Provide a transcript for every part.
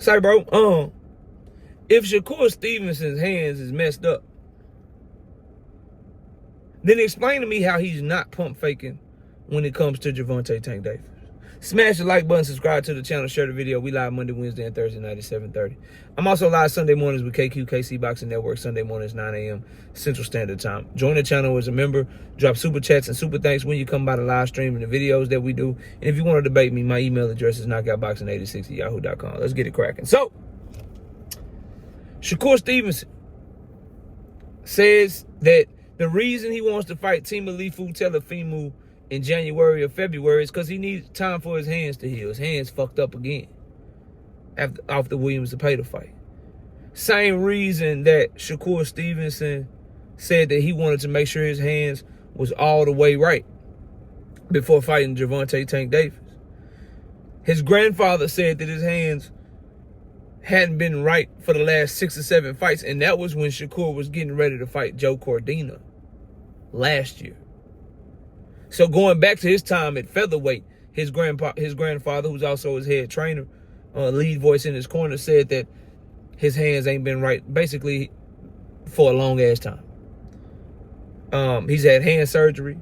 Say, bro, if Shakur Stevenson's hands is messed up, then explain to me how he's not pump faking when it comes to Gervonta Tank Davis. Smash the like button, subscribe to the channel, share the video. We live Monday, Wednesday, and Thursday night at 7:30. I'm also live Sunday mornings with KC Boxing Network, Sunday mornings, 9 a.m. Central Standard Time. Join the channel as a member. Drop super chats and super thanks when you come by the live stream and the videos that we do. And if you want to debate me, my email address is knockoutboxing86@yahoo.com. Let's get it cracking. So, Shakur Stevenson says that the reason he wants to fight Timalifu Telefimu in January or February is because he needs time for his hands to heal. His hands fucked up again off the Williams Zepeda fight. Same reason that Shakur Stevenson said that he wanted to make sure his hands was all the way right before fighting Gervonta Tank Davis. His grandfather said that his hands hadn't been right for the last 6 or 7 fights, and that was when Shakur was getting ready to fight Joe Cordina last year. So going back to his time at featherweight, his grandfather, who's also his head trainer, lead voice in his corner, said that his hands ain't been right basically for a long ass time. He's had hand surgery.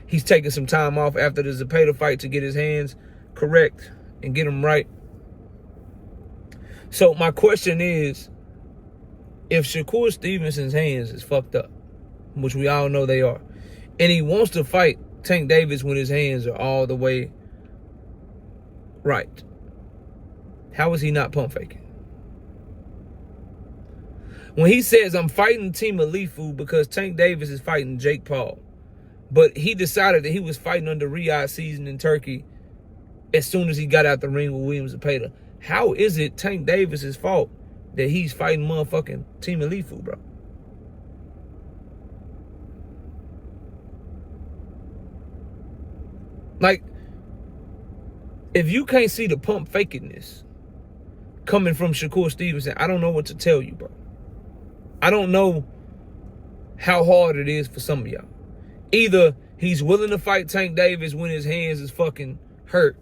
He's taken some time off after the Zepeda fight to get his hands correct and get them right. So my question is, if Shakur Stevenson's hands is fucked up, which we all know they are, and he wants to fight Tank Davis when his hands are all the way right, how is he not pump faking? When he says, I'm fighting Timalifu because Tank Davis is fighting Jake Paul, but he decided that he was fighting under Riyadh season in Turkey as soon as he got out the ring with Williams Zepeda, how is it Tank Davis's fault that he's fighting motherfucking Timalifu, bro? Like, if you can't see the pump fakiness coming from Shakur Stevenson, I don't know what to tell you, bro. I don't know how hard it is for some of y'all. Either he's willing to fight Tank Davis when his hands is fucking hurt,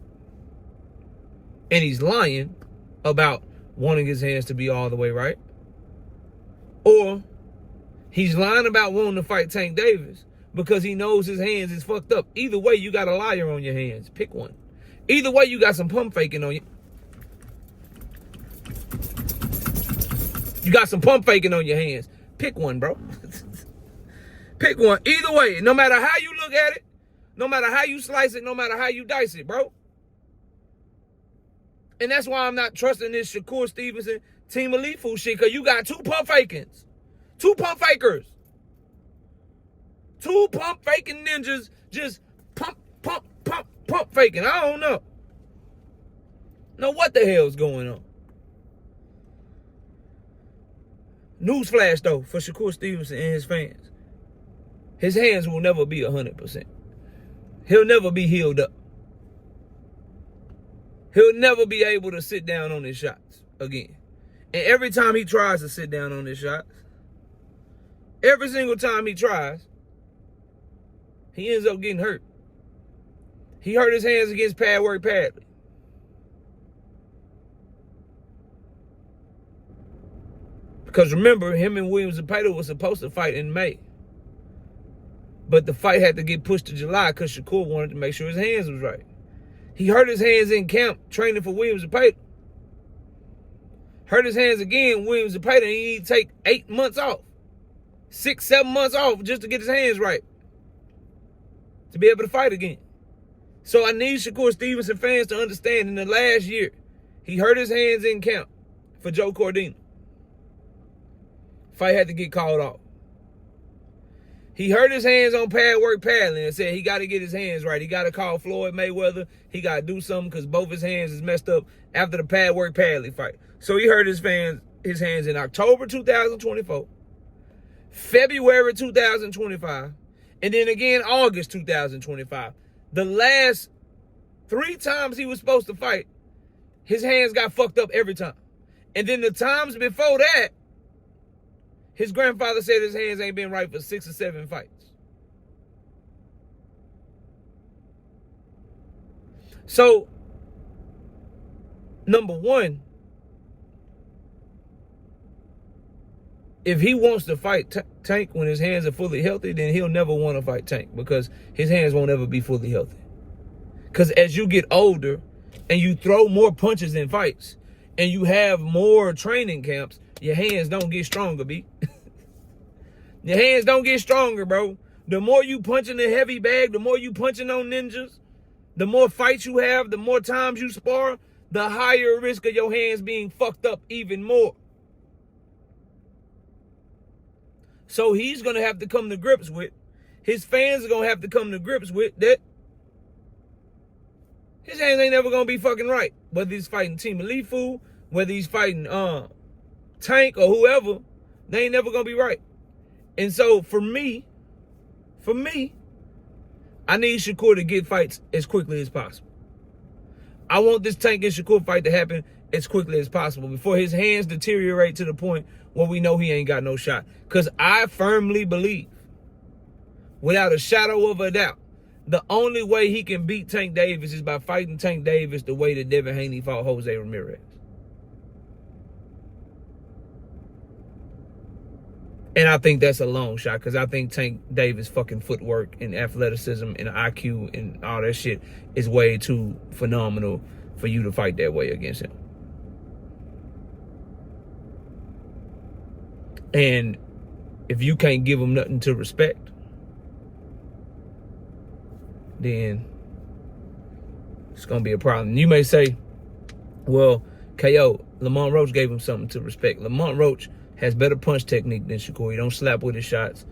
and he's lying about wanting his hands to be all the way right, or he's lying about wanting to fight Tank Davis because he knows his hands is fucked up. Either way, you got a liar on your hands. Pick one. Either way, you got some pump faking on you. You got some pump faking on your hands. Pick one, bro. Pick one. Either way, no matter how you look at it, no matter how you slice it, no matter how you dice it, bro. And that's why I'm not trusting this Shakur Stevenson Timalifu shit, because you got 2 pump fakings. 2 pump fakers. 2 pump faking ninjas just pump faking. I don't know. Know what the hell's going on. Newsflash, though, for Shakur Stevenson and his fans. His hands will never be 100%. He'll never be healed up. He'll never be able to sit down on his shots again. And every time he tries to sit down on his shots, every single time he tries, he ends up getting hurt. He hurt his hands against Padwork Padley. Because remember, him and Williams Zepeda was supposed to fight in May. But the fight had to get pushed to July because Shakur wanted to make sure his hands was right. He hurt his hands in camp training for Williams Zepeda. Hurt his hands again, Williams Zepeda, and he need to take 8 months off. 6, 7 months off just to get his hands right. To be able to fight again. So I need Shakur Stevenson fans to understand, in the last year, he hurt his hands in camp for Joe Cordina. Fight had to get called off. He hurt his hands on Padwork Padley and said he got to get his hands right. He got to call Floyd Mayweather. He got to do something because both his hands is messed up after the Padwork Padley fight. So he hurt his hands in October 2024, February 2025, and then again August 2025. The last 3 times he was supposed to fight, his hands got fucked up every time. And then the times before that, his grandfather said his hands ain't been right for 6 or 7 fights. So, number one, if he wants to fight Tank when his hands are fully healthy, then he'll never want to fight Tank because his hands won't ever be fully healthy. Because as you get older and you throw more punches in fights and you have more training camps, your hands don't get stronger, B. Your hands don't get stronger, bro. The more you punch in the heavy bag, the more you punching on ninjas, the more fights you have, the more times you spar, the higher risk of your hands being fucked up even more. So he's going to have to come to grips with, his fans are going to have to come to grips with that his hands ain't never going to be fucking right. Whether he's fighting Team Alifu, whether he's fighting Tank or whoever, they ain't never going to be right. And so for me, I need Shakur to get fights as quickly as possible. I want this Tank and Shakur fight to happen as quickly as possible before his hands deteriorate to the point where we know he ain't got no shot. Because I firmly believe, without a shadow of a doubt, the only way he can beat Tank Davis is by fighting Tank Davis the way that Devin Haney fought Jose Ramirez. And I think that's a long shot because I think Tank Davis' fucking footwork and athleticism and IQ and all that shit is way too phenomenal for you to fight that way against him. And if you can't give him nothing to respect, then it's going to be a problem. You may say, well, KO, Lamont Roach gave him something to respect. Lamont Roach has better punch technique than Shakur. He don't slap with his shots.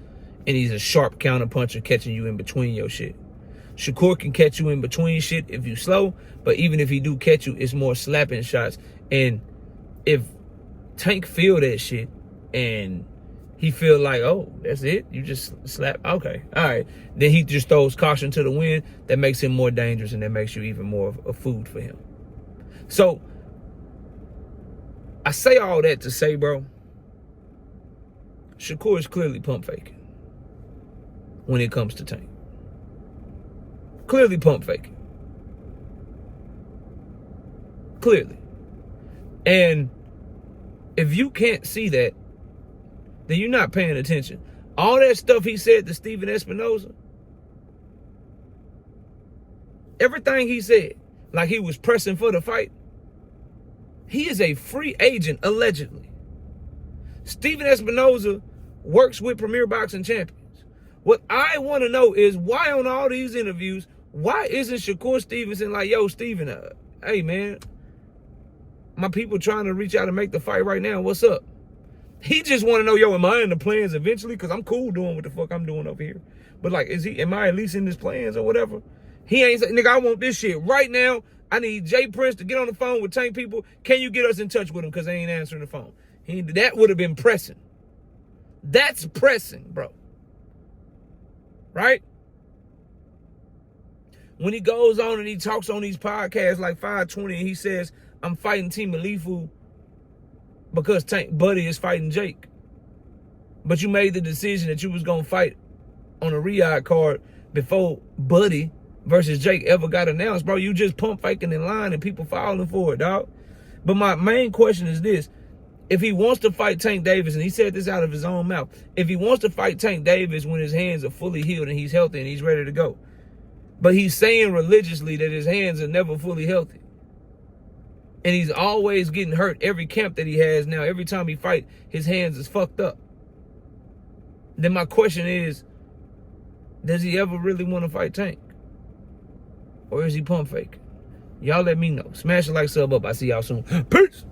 And he's a sharp counter puncher catching you in between your shit. Shakur can catch you in between shit if you slow, but even if he do catch you, it's more slapping shots. And if Tank feel that shit and he feel like, oh, that's it? You just slap? Okay, all right. Then he just throws caution to the wind. That makes him more dangerous and that makes you even more of food for him. So I say all that to say, bro, Shakur is clearly pump faking when it comes to Tank. Clearly pump faking. Clearly. And if you can't see that, then you're not paying attention. All that stuff he said to Steven Espinoza, everything he said, like he was pressing for the fight, he is a free agent, allegedly. Steven Espinoza works with Premier Boxing Champions. What I want to know is why on all these interviews, why isn't Shakur Stevenson like, yo, Steven, hey, man, my people trying to reach out and make the fight right now. What's up? He just want to know, yo, am I in the plans eventually? Because I'm cool doing what the fuck I'm doing over here. But, like, am I at least in his plans or whatever? He ain't saying, nigga, I want this shit right now. I need Jay Prince to get on the phone with Tank people. Can you get us in touch with him? Because they ain't answering the phone. That would have been pressing. That's pressing, bro. Right? When he goes on and he talks on these podcasts like 520 and he says, I'm fighting Team Alifu because Tank Buddy is fighting Jake. But you made the decision that you was going to fight on a Riyadh card before Buddy versus Jake ever got announced, bro. You just pump faking in line and people falling for it, dog. But my main question is this. If he wants to fight Tank Davis, and he said this out of his own mouth, if he wants to fight Tank Davis when his hands are fully healed and he's healthy and he's ready to go, but he's saying religiously that his hands are never fully healthy, and he's always getting hurt every camp that he has now, every time he fight, his hands is fucked up, then my question is, does he ever really want to fight Tank? Or is he pump faking? Y'all let me know. Smash the like, sub up. I see y'all soon. Peace.